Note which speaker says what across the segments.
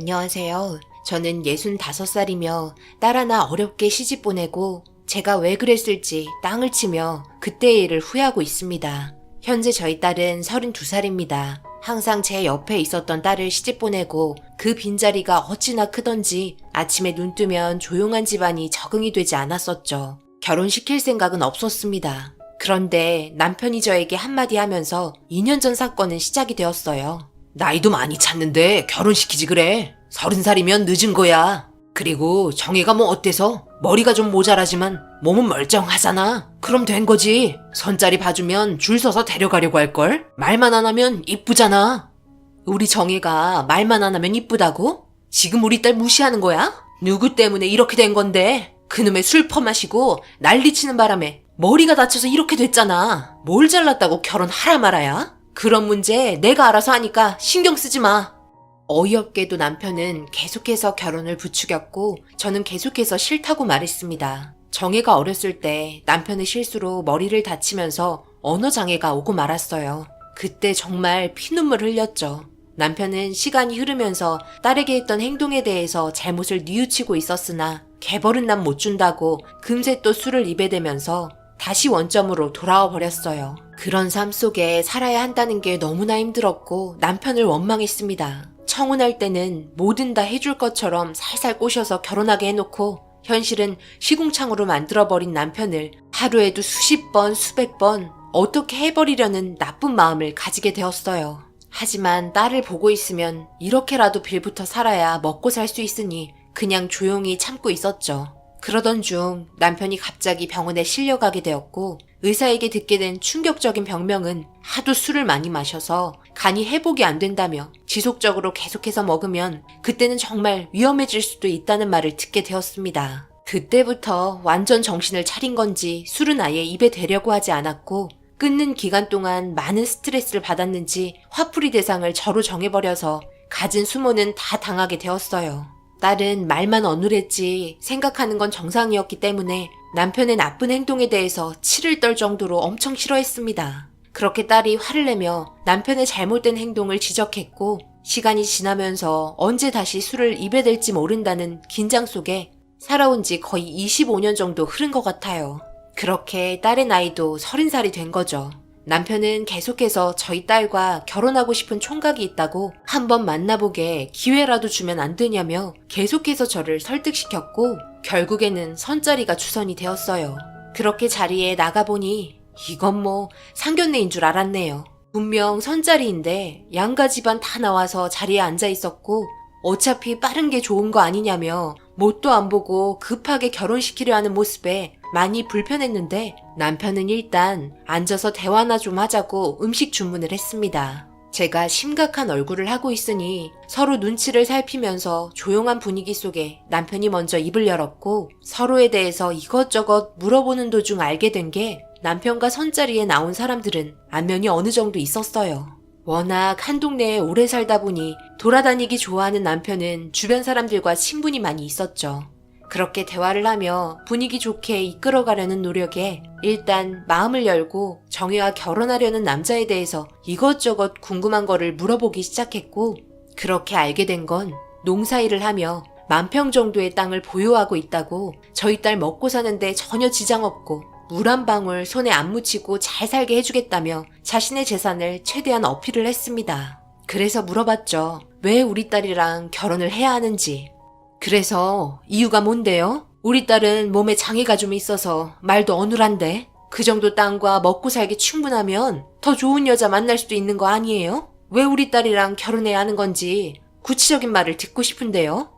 Speaker 1: 안녕하세요. 저는 65살이며 딸 하나 어렵게 시집 보내고 제가 왜 그랬을지 땅을 치며 그때의 일을 후회하고 있습니다. 현재 저희 딸은 32살입니다. 항상 제 옆에 있었던 딸을 시집 보내고 그 빈자리가 어찌나 크던지 아침에 눈 뜨면 조용한 집안이 적응이 되지 않았었죠. 결혼시킬 생각은 없었습니다. 그런데 남편이 저에게 한마디 하면서 2년 전 사건은 시작이 되었어요. 나이도 많이 찼는데 결혼시키지 그래. 30살이면 늦은 거야. 그리고 정혜가 뭐 어때서? 머리가 좀 모자라지만 몸은 멀쩡하잖아. 그럼 된 거지. 선자리 봐주면 줄 서서 데려가려고 할걸? 말만 안 하면 이쁘잖아. 우리 정혜가 말만 안 하면 이쁘다고? 지금 우리 딸 무시하는 거야? 누구 때문에 이렇게 된 건데? 그놈의 술 퍼마시고 난리치는 바람에 머리가 다쳐서 이렇게 됐잖아. 뭘 잘났다고 결혼하라 말아야? 그런 문제 내가 알아서 하니까 신경 쓰지 마. 어이없게도 남편은 계속해서 결혼을 부추겼고 저는 계속해서 싫다고 말했습니다. 정혜가 어렸을 때 남편의 실수로 머리를 다치면서 언어장애가 오고 말았어요. 그때 정말 피눈물 흘렸죠. 남편은 시간이 흐르면서 딸에게 했던 행동에 대해서 잘못을 뉘우치고 있었으나 개벌은 남 못 준다고 금세 또 술을 입에 대면서 다시 원점으로 돌아와 버렸어요. 그런 삶 속에 살아야 한다는 게 너무나 힘들었고 남편을 원망했습니다. 청혼할 때는 뭐든 다 해줄 것처럼 살살 꼬셔서 결혼하게 해놓고 현실은 시궁창으로 만들어버린 남편을 하루에도 수십 번, 수백 번 어떻게 해버리려는 나쁜 마음을 가지게 되었어요. 하지만 딸을 보고 있으면 이렇게라도 빌부터 살아야 먹고 살 수 있으니 그냥 조용히 참고 있었죠. 그러던 중 남편이 갑자기 병원에 실려가게 되었고 의사에게 듣게 된 충격적인 병명은 하도 술을 많이 마셔서 간이 회복이 안 된다며 지속적으로 계속해서 먹으면 그때는 정말 위험해질 수도 있다는 말을 듣게 되었습니다. 그때부터 완전 정신을 차린 건지 술은 아예 입에 대려고 하지 않았고 끊는 기간 동안 많은 스트레스를 받았는지 화풀이 대상을 저로 정해버려서 갖은 수모는 다 당하게 되었어요. 딸은 말만 어눌했지 생각하는 건 정상이었기 때문에 남편의 나쁜 행동에 대해서 치를 떨 정도로 엄청 싫어했습니다. 그렇게 딸이 화를 내며 남편의 잘못된 행동을 지적했고 시간이 지나면서 언제 다시 술을 입에 댈지 모른다는 긴장 속에 살아온 지 거의 25년 정도 흐른 것 같아요. 그렇게 딸의 나이도 30살이 된 거죠. 남편은 계속해서 저희 딸과 결혼하고 싶은 총각이 있다고 한번 만나보게 기회라도 주면 안 되냐며 계속해서 저를 설득시켰고 결국에는 선자리가 주선이 되었어요. 그렇게 자리에 나가보니 이건 뭐 상견례인 줄 알았네요. 분명 선자리인데 양가 집안 다 나와서 자리에 앉아 있었고 어차피 빠른 게 좋은 거 아니냐며 뭣도 안 보고 급하게 결혼시키려 하는 모습에 많이 불편했는데 남편은 일단 앉아서 대화나 좀 하자고 음식 주문을 했습니다. 제가 심각한 얼굴을 하고 있으니 서로 눈치를 살피면서 조용한 분위기 속에 남편이 먼저 입을 열었고 서로에 대해서 이것저것 물어보는 도중 알게 된 게 남편과 선자리에 나온 사람들은 안면이 어느 정도 있었어요. 워낙 한 동네에 오래 살다 보니 돌아다니기 좋아하는 남편은 주변 사람들과 친분이 많이 있었죠. 그렇게 대화를 하며 분위기 좋게 이끌어가려는 노력에 일단 마음을 열고 정혜와 결혼하려는 남자에 대해서 이것저것 궁금한 거를 물어보기 시작했고 그렇게 알게 된 건 농사일을 하며 10,000평 정도의 땅을 보유하고 있다고 저희 딸 먹고 사는데 전혀 지장 없고 물 한 방울 손에 안 묻히고 잘 살게 해주겠다며 자신의 재산을 최대한 어필을 했습니다. 그래서 물어봤죠. 왜 우리 딸이랑 결혼을 해야 하는지. 그래서 이유가 뭔데요? 우리 딸은 몸에 장애가 좀 있어서 말도 어눌한데 그 정도 땅과 먹고 살기 충분하면 더 좋은 여자 만날 수도 있는 거 아니에요? 왜 우리 딸이랑 결혼해야 하는 건지 구체적인 말을 듣고 싶은데요.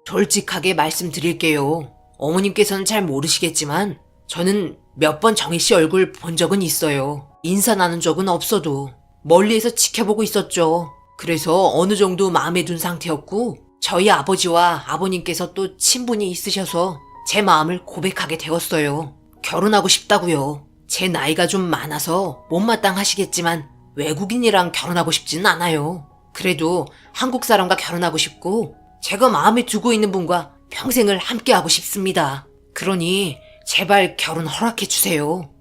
Speaker 1: 솔직하게 말씀드릴게요. 어머님께서는 잘 모르시겠지만 저는 몇 번 정희 씨 얼굴 본 적은 있어요. 인사 나눈 적은 없어도 멀리에서 지켜보고 있었죠. 그래서 어느 정도 마음에 둔 상태였고 저희 아버지와 아버님께서 또 친분이 있으셔서 제 마음을 고백하게 되었어요. 결혼하고 싶다고요. 제 나이가 좀 많아서 못마땅하시겠지만 외국인이랑 결혼하고 싶지는 않아요. 그래도 한국 사람과 결혼하고 싶고 제가 마음에 두고 있는 분과 평생을 함께하고 싶습니다. 그러니 제발 결혼 허락해 주세요.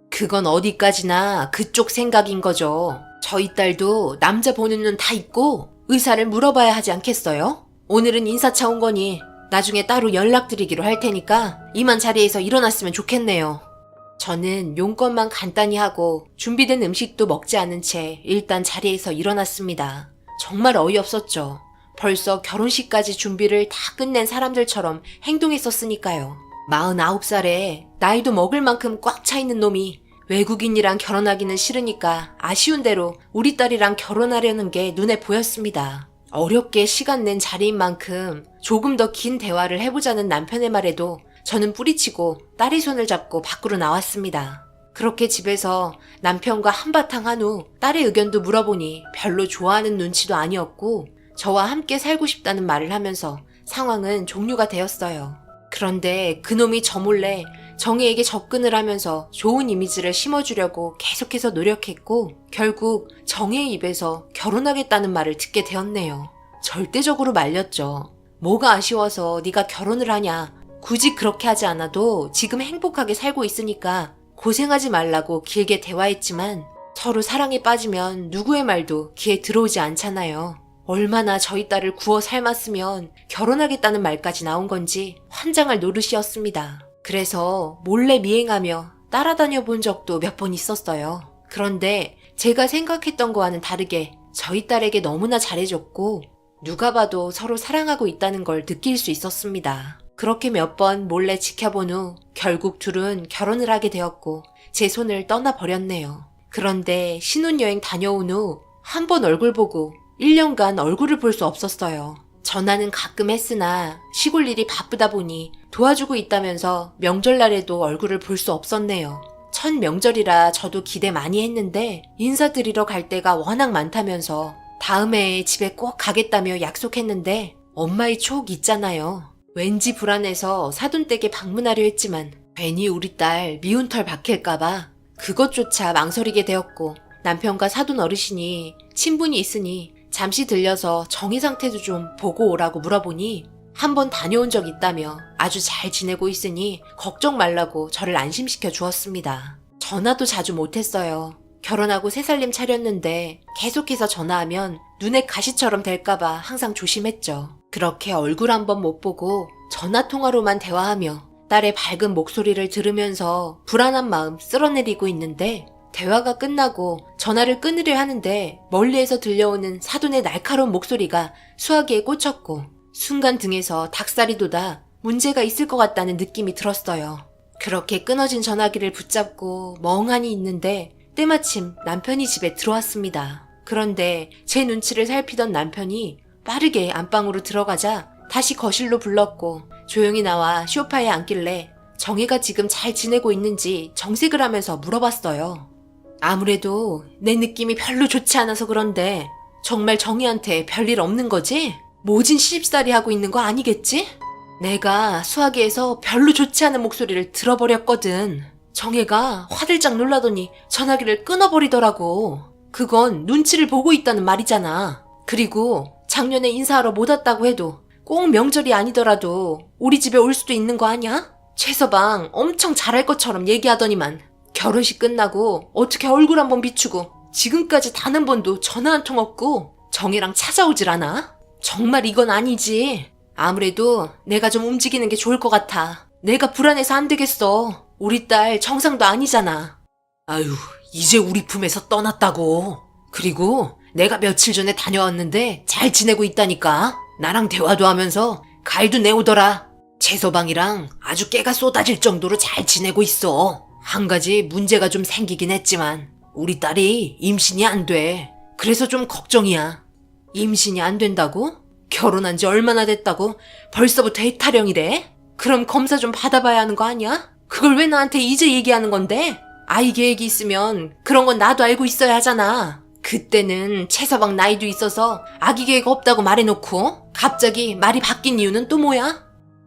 Speaker 1: 그건 어디까지나 그쪽 생각인 거죠. 저희 딸도 남자 보는 눈 다 있고 의사를 물어봐야 하지 않겠어요? 오늘은 인사차 온 거니 나중에 따로 연락드리기로 할 테니까 이만 자리에서 일어났으면 좋겠네요. 저는 용건만 간단히 하고 준비된 음식도 먹지 않은 채 일단 자리에서 일어났습니다. 정말 어이없었죠. 벌써 결혼식까지 준비를 다 끝낸 사람들처럼 행동했었으니까요. 49살에 나이도 먹을 만큼 꽉 차 있는 놈이 외국인이랑 결혼하기는 싫으니까 아쉬운 대로 우리 딸이랑 결혼하려는 게 눈에 보였습니다. 어렵게 시간 낸 자리인 만큼 조금 더 긴 대화를 해보자는 남편의 말에도 저는 뿌리치고 딸의 손을 잡고 밖으로 나왔습니다. 그렇게 집에서 남편과 한바탕 한 후 딸의 의견도 물어보니 별로 좋아하는 눈치도 아니었고 저와 함께 살고 싶다는 말을 하면서 상황은 종료가 되었어요. 그런데 그놈이 저 몰래 정혜에게 접근을 하면서 좋은 이미지를 심어주려고 계속해서 노력했고 결국 정혜의 입에서 결혼하겠다는 말을 듣게 되었네요. 절대적으로 말렸죠. 뭐가 아쉬워서 네가 결혼을 하냐. 굳이 그렇게 하지 않아도 지금 행복하게 살고 있으니까 고생하지 말라고 길게 대화했지만 서로 사랑에 빠지면 누구의 말도 귀에 들어오지 않잖아요. 얼마나 저희 딸을 구워 삶았으면 결혼하겠다는 말까지 나온 건지 환장할 노릇이었습니다. 그래서 몰래 미행하며 따라다녀 본 적도 몇 번 있었어요. 그런데 제가 생각했던 거와는 다르게 저희 딸에게 너무나 잘해줬고 누가 봐도 서로 사랑하고 있다는 걸 느낄 수 있었습니다. 그렇게 몇 번 몰래 지켜본 후 결국 둘은 결혼을 하게 되었고 제 손을 떠나버렸네요. 그런데 신혼여행 다녀온 후 한 번 얼굴 보고 1년간 얼굴을 볼 수 없었어요. 전화는 가끔 했으나 시골 일이 바쁘다 보니 도와주고 있다면서 명절날에도 얼굴을 볼 수 없었네요. 첫 명절이라 저도 기대 많이 했는데 인사드리러 갈 데가 워낙 많다면서 다음 해에 집에 꼭 가겠다며 약속했는데 엄마의 촉 있잖아요. 왠지 불안해서 사돈댁에 방문하려 했지만 괜히 우리 딸 미운 털 박힐까봐 그것조차 망설이게 되었고 남편과 사돈 어르신이 친분이 있으니 잠시 들려서 정희 상태도 좀 보고 오라고 물어보니 한번 다녀온 적 있다며 아주 잘 지내고 있으니 걱정 말라고 저를 안심시켜 주었습니다. 전화도 자주 못했어요. 결혼하고 새 살림 차렸는데 계속해서 전화하면 눈에 가시처럼 될까봐 항상 조심했죠. 그렇게 얼굴 한번 못 보고 전화통화로만 대화하며 딸의 밝은 목소리를 들으면서 불안한 마음 쓸어내리고 있는데 대화가 끝나고 전화를 끊으려 하는데 멀리에서 들려오는 사돈의 날카로운 목소리가 수화기에 꽂혔고 순간 등에서 닭살이 돋아 문제가 있을 것 같다는 느낌이 들었어요. 그렇게 끊어진 전화기를 붙잡고 멍하니 있는데 때마침 남편이 집에 들어왔습니다. 그런데 제 눈치를 살피던 남편이 빠르게 안방으로 들어가자 다시 거실로 불렀고 조용히 나와 소파에 앉길래 정혜가 지금 잘 지내고 있는지 정색을 하면서 물어봤어요. 아무래도 내 느낌이 별로 좋지 않아서 그런데 정말 정희한테 별일 없는 거지? 모진 시집살이 하고 있는 거 아니겠지? 내가 수화기에서 별로 좋지 않은 목소리를 들어버렸거든. 정혜가 화들짝 놀라더니 전화기를 끊어버리더라고. 그건 눈치를 보고 있다는 말이잖아. 그리고 작년에 인사하러 못 왔다고 해도 꼭 명절이 아니더라도 우리 집에 올 수도 있는 거 아니야? 최서방 엄청 잘할 것처럼 얘기하더니만 결혼식 끝나고 어떻게 얼굴 한번 비추고 지금까지 단 한 번도 전화 한 통 없고 정혜랑 찾아오질 않아? 정말 이건 아니지. 아무래도 내가 좀 움직이는 게 좋을 것 같아. 내가 불안해서 안 되겠어. 우리 딸 정상도 아니잖아. 아유, 이제 우리 품에서 떠났다고. 그리고 내가 며칠 전에 다녀왔는데 잘 지내고 있다니까. 나랑 대화도 하면서 가일도 내오더라. 채서방이랑 아주 깨가 쏟아질 정도로 잘 지내고 있어. 한 가지 문제가 좀 생기긴 했지만 우리 딸이 임신이 안 돼. 그래서 좀 걱정이야. 임신이 안 된다고? 결혼한 지 얼마나 됐다고 벌써부터 해타령이래? 그럼 검사 좀 받아봐야 하는 거 아니야? 그걸 왜 나한테 이제 얘기하는 건데? 아이 계획이 있으면 그런 건 나도 알고 있어야 하잖아. 그때는 채서방 나이도 있어서 아기 계획 없다고 말해놓고 갑자기 말이 바뀐 이유는 또 뭐야?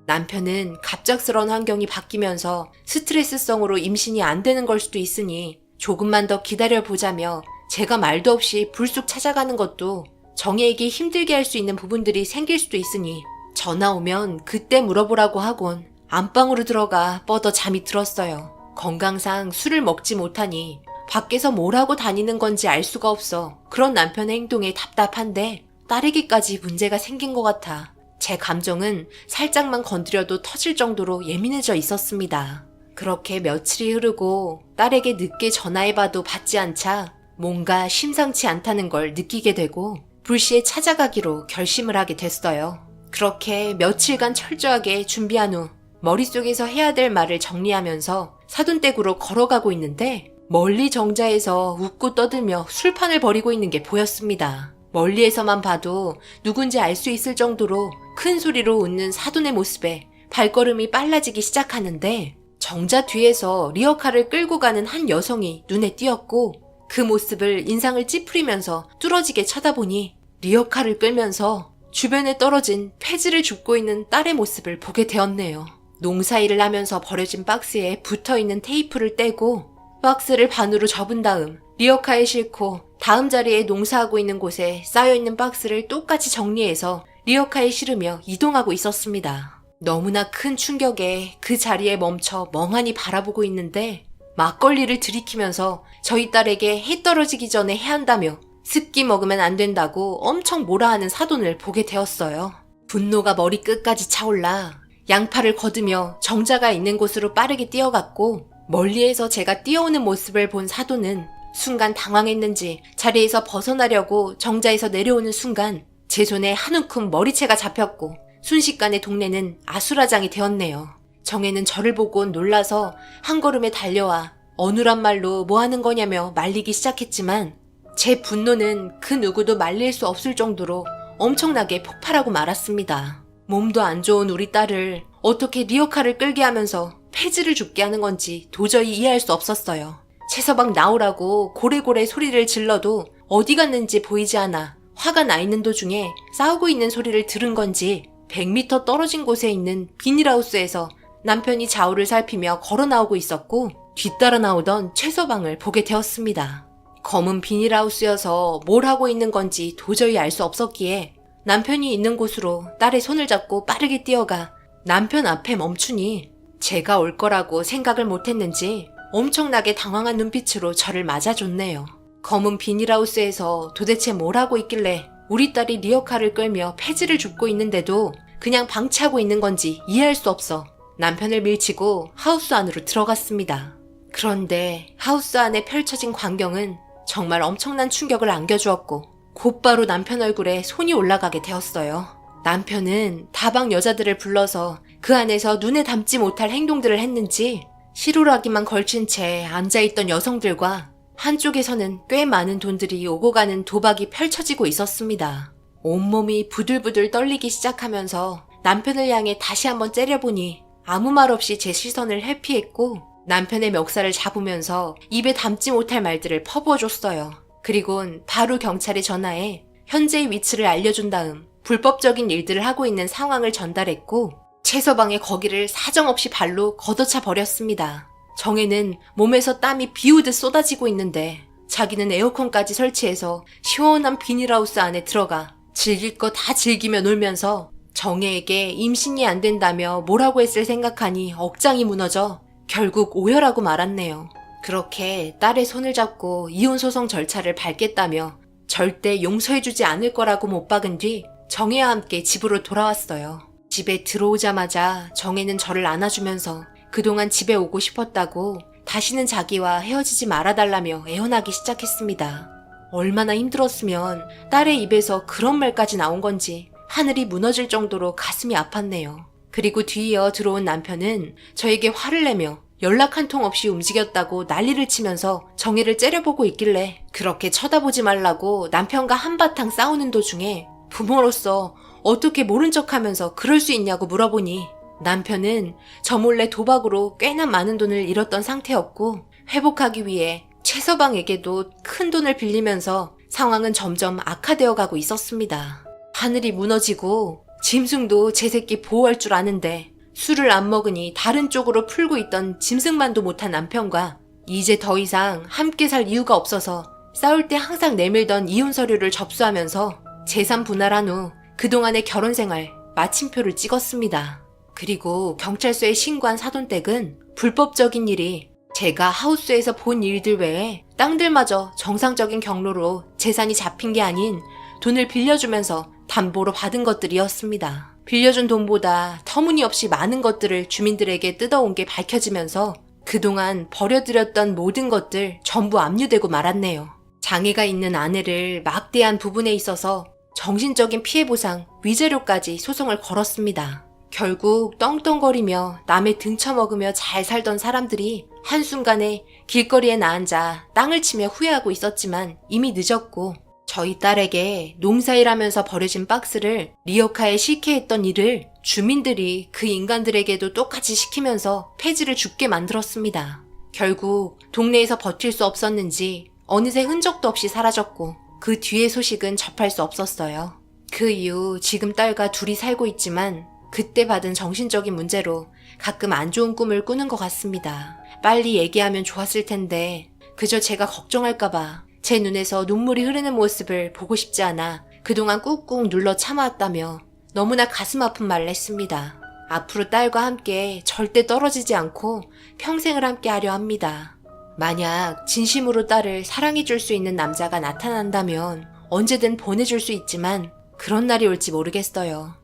Speaker 1: 남편은 갑작스러운 환경이 바뀌면서 스트레스성으로 임신이 안 되는 걸 수도 있으니 조금만 더 기다려보자며 제가 말도 없이 불쑥 찾아가는 것도 정혜에게 힘들게 할 수 있는 부분들이 생길 수도 있으니 전화 오면 그때 물어보라고 하곤 안방으로 들어가 뻗어 잠이 들었어요. 건강상 술을 먹지 못하니 밖에서 뭘 하고 다니는 건지 알 수가 없어 그런 남편의 행동에 답답한데 딸에게까지 문제가 생긴 것 같아 제 감정은 살짝만 건드려도 터질 정도로 예민해져 있었습니다. 그렇게 며칠이 흐르고 딸에게 늦게 전화해봐도 받지 않자 뭔가 심상치 않다는 걸 느끼게 되고 불시에 찾아가기로 결심을 하게 됐어요. 그렇게 며칠간 철저하게 준비한 후 머릿속에서 해야 될 말을 정리하면서 사돈댁으로 걸어가고 있는데 멀리 정자에서 웃고 떠들며 술판을 벌이고 있는 게 보였습니다. 멀리에서만 봐도 누군지 알 수 있을 정도로 큰 소리로 웃는 사돈의 모습에 발걸음이 빨라지기 시작하는데 정자 뒤에서 리어카를 끌고 가는 한 여성이 눈에 띄었고 그 모습을 인상을 찌푸리면서 뚫어지게 쳐다보니 리어카를 끌면서 주변에 떨어진 폐지를 줍고 있는 딸의 모습을 보게 되었네요. 농사일을 하면서 버려진 박스에 붙어있는 테이프를 떼고 박스를 반으로 접은 다음 리어카에 싣고 다음 자리에 농사하고 있는 곳에 쌓여있는 박스를 똑같이 정리해서 리어카에 실으며 이동하고 있었습니다. 너무나 큰 충격에 그 자리에 멈춰 멍하니 바라보고 있는데 막걸리를 들이키면서 저희 딸에게 해 떨어지기 전에 해야 한다며 습기 먹으면 안 된다고 엄청 뭐라 하는 사돈을 보게 되었어요. 분노가 머리끝까지 차올라 양팔을 거두며 정자가 있는 곳으로 빠르게 뛰어갔고 멀리에서 제가 뛰어오는 모습을 본 사돈은 순간 당황했는지 자리에서 벗어나려고 정자에서 내려오는 순간 제 손에 한 움큼 머리채가 잡혔고 순식간에 동네는 아수라장이 되었네요. 정혜는 저를 보고 놀라서 한 걸음에 달려와 어눌한 말로 뭐 하는 거냐며 말리기 시작했지만 제 분노는 그 누구도 말릴 수 없을 정도로 엄청나게 폭발하고 말았습니다. 몸도 안 좋은 우리 딸을 어떻게 리어카를 끌게 하면서 폐지를 줍게 하는 건지 도저히 이해할 수 없었어요. 최서방 나오라고 고래고래 소리를 질러도 어디 갔는지 보이지 않아 화가 나 있는 도중에 싸우고 있는 소리를 들은 건지 100m 떨어진 곳에 있는 비닐하우스에서 남편이 좌우를 살피며 걸어 나오고 있었고 뒤따라 나오던 최서방을 보게 되었습니다. 검은 비닐하우스여서 뭘 하고 있는 건지 도저히 알 수 없었기에 남편이 있는 곳으로 딸의 손을 잡고 빠르게 뛰어가 남편 앞에 멈추니 제가 올 거라고 생각을 못했는지 엄청나게 당황한 눈빛으로 저를 맞아줬네요. 검은 비닐하우스에서 도대체 뭘 하고 있길래 우리 딸이 리어카를 끌며 폐지를 줍고 있는데도 그냥 방치하고 있는 건지 이해할 수 없어 남편을 밀치고 하우스 안으로 들어갔습니다. 그런데 하우스 안에 펼쳐진 광경은 정말 엄청난 충격을 안겨주었고 곧바로 남편 얼굴에 손이 올라가게 되었어요. 남편은 다방 여자들을 불러서 그 안에서 눈에 담지 못할 행동들을 했는지 실오라기만 걸친 채 앉아있던 여성들과 한쪽에서는 꽤 많은 돈들이 오고 가는 도박이 펼쳐지고 있었습니다. 온몸이 부들부들 떨리기 시작하면서 남편을 향해 다시 한번 째려보니 아무 말 없이 제 시선을 회피했고 남편의 멱살을 잡으면서 입에 담지 못할 말들을 퍼부어줬어요. 그리곤 바로 경찰에 전화해 현재의 위치를 알려준 다음 불법적인 일들을 하고 있는 상황을 전달했고 최서방의 거기를 사정없이 발로 걷어차 버렸습니다. 정혜는 몸에서 땀이 비오듯 쏟아지고 있는데 자기는 에어컨까지 설치해서 시원한 비닐하우스 안에 들어가 즐길 거 다 즐기며 놀면서 정혜에게 임신이 안 된다며 뭐라고 했을 생각하니 억장이 무너져 결국 오열하고 말았네요. 그렇게 딸의 손을 잡고 이혼 소송 절차를 밟겠다며 절대 용서해주지 않을 거라고 못 박은 뒤 정혜와 함께 집으로 돌아왔어요. 집에 들어오자마자 정혜는 저를 안아주면서 그동안 집에 오고 싶었다고 다시는 자기와 헤어지지 말아달라며 애원하기 시작했습니다. 얼마나 힘들었으면 딸의 입에서 그런 말까지 나온 건지 하늘이 무너질 정도로 가슴이 아팠네요. 그리고 뒤이어 들어온 남편은 저에게 화를 내며 연락 한 통 없이 움직였다고 난리를 치면서 정혜를 째려보고 있길래 그렇게 쳐다보지 말라고 남편과 한바탕 싸우는 도중에 부모로서 어떻게 모른 척하면서 그럴 수 있냐고 물어보니 남편은 저 몰래 도박으로 꽤나 많은 돈을 잃었던 상태였고 회복하기 위해 최서방에게도 큰 돈을 빌리면서 상황은 점점 악화되어 가고 있었습니다. 하늘이 무너지고 짐승도 제 새끼 보호할 줄 아는데 술을 안 먹으니 다른 쪽으로 풀고 있던 짐승만도 못한 남편과 이제 더 이상 함께 살 이유가 없어서 싸울 때 항상 내밀던 이혼 서류를 접수하면서 재산 분할한 후 그동안의 결혼 생활 마침표를 찍었습니다. 그리고 경찰서에 신고한 사돈댁은 불법적인 일이 제가 하우스에서 본 일들 외에 땅들마저 정상적인 경로로 재산이 잡힌 게 아닌 돈을 빌려주면서 담보로 받은 것들이었습니다. 빌려준 돈보다 터무니없이 많은 것들을 주민들에게 뜯어온 게 밝혀지면서 그동안 버려들였던 모든 것들 전부 압류되고 말았네요. 장애가 있는 아내를 막대한 부분에 있어서 정신적인 피해보상, 위자료까지 소송을 걸었습니다. 결국 떵떵거리며 남의 등쳐먹으며 잘 살던 사람들이 한순간에 길거리에 나앉아 땅을 치며 후회하고 있었지만 이미 늦었고, 저희 딸에게 농사일하면서 버려진 박스를 리어카에 싣게 했던 일을 주민들이 그 인간들에게도 똑같이 시키면서 폐지를 줍게 만들었습니다. 결국 동네에서 버틸 수 없었는지 어느새 흔적도 없이 사라졌고, 그 뒤의 소식은 접할 수 없었어요. 그 이후 지금 딸과 둘이 살고 있지만 그때 받은 정신적인 문제로 가끔 안 좋은 꿈을 꾸는 것 같습니다. 빨리 얘기하면 좋았을 텐데 그저 제가 걱정할까봐 제 눈에서 눈물이 흐르는 모습을 보고 싶지 않아 그동안 꾹꾹 눌러 참아왔다며 너무나 가슴 아픈 말을 했습니다. 앞으로 딸과 함께 절대 떨어지지 않고 평생을 함께 하려 합니다. 만약 진심으로 딸을 사랑해줄 수 있는 남자가 나타난다면 언제든 보내줄 수 있지만 그런 날이 올지 모르겠어요.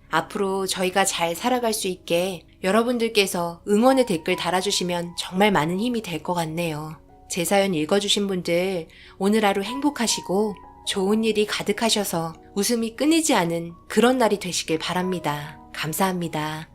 Speaker 1: 앞으로 저희가 잘 살아갈 수 있게 여러분들께서 응원의 댓글 달아주시면 정말 많은 힘이 될 것 같네요. 제 사연 읽어주신 분들 오늘 하루 행복하시고 좋은 일이 가득하셔서 웃음이 끊이지 않은 그런 날이 되시길 바랍니다. 감사합니다.